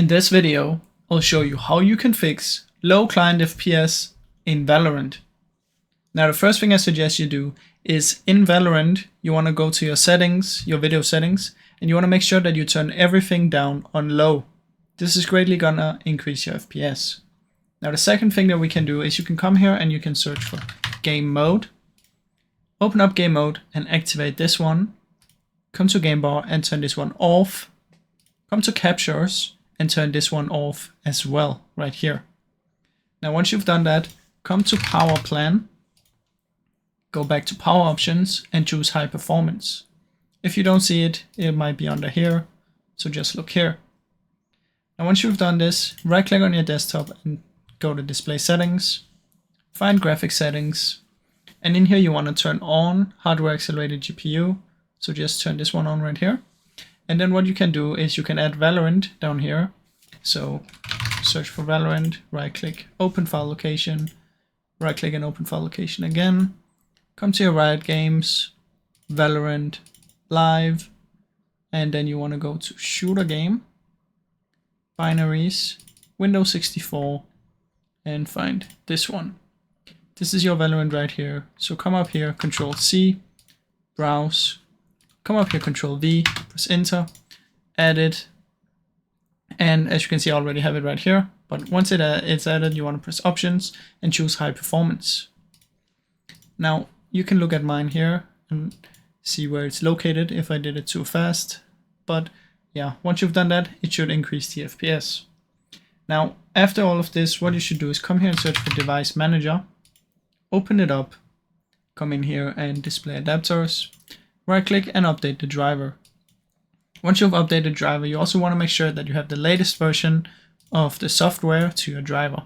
In this video, I'll show you how you can fix low client FPS in Valorant. Now, the first thing I suggest you do is in Valorant, you want to go to your settings, your video settings, and you want to make sure that you turn everything down on low. This is greatly gonna increase your FPS. Now, the second thing that we can do is you can come here and you can search for game mode. Open up game mode and activate this one. Come to game bar and turn this one off. Come to captures and turn this one off as well, right here. Now, once you've done that, come to power plan, go back to power options and choose high performance. If you don't see it, it might be under here, so just look here. Now, once you've done this, right click on your desktop and go to display settings, find graphics settings, and in here you want to turn on hardware accelerated GPU, so just turn this one on right here. And then what you can do is you can add Valorant down here. So search for Valorant, right click, open file location, right click and open file location again. Come to your Riot Games, Valorant, Live, and then you want to go to shooter game, binaries, Windows 64, and find this one. This is your Valorant right here. So come up here, Control C, browse, come up here, Control V, press enter, add it, and as you can see, I already have it right here. But once it's added, you want to press options and choose high performance. Now you can look at mine here and see where it's located if I did it too fast. But yeah, once you've done that, it should increase the FPS. Now, after all of this, what you should do is come here and search for device manager, open it up, come in here and display adapters, right click and update the driver. Once you've updated the driver, you also want to make sure that you have the latest version of the software to your driver.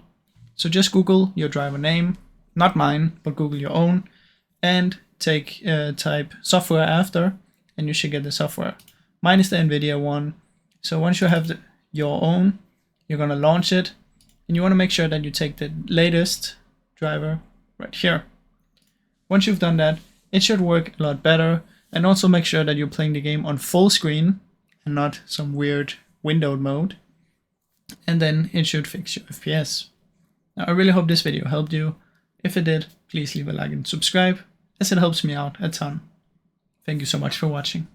So just Google your driver name, not mine, but Google your own, and type software after, and you should get the software. Mine is the NVIDIA one. So once you have your own, you're going to launch it, and you want to make sure that you take the latest driver right here. Once you've done that, it should work a lot better. And also make sure that you're playing the game on full screen and not some weird windowed mode. And then it should fix your FPS. Now, I really hope this video helped you. If it did, please leave a like and subscribe, as it helps me out a ton. Thank you so much for watching.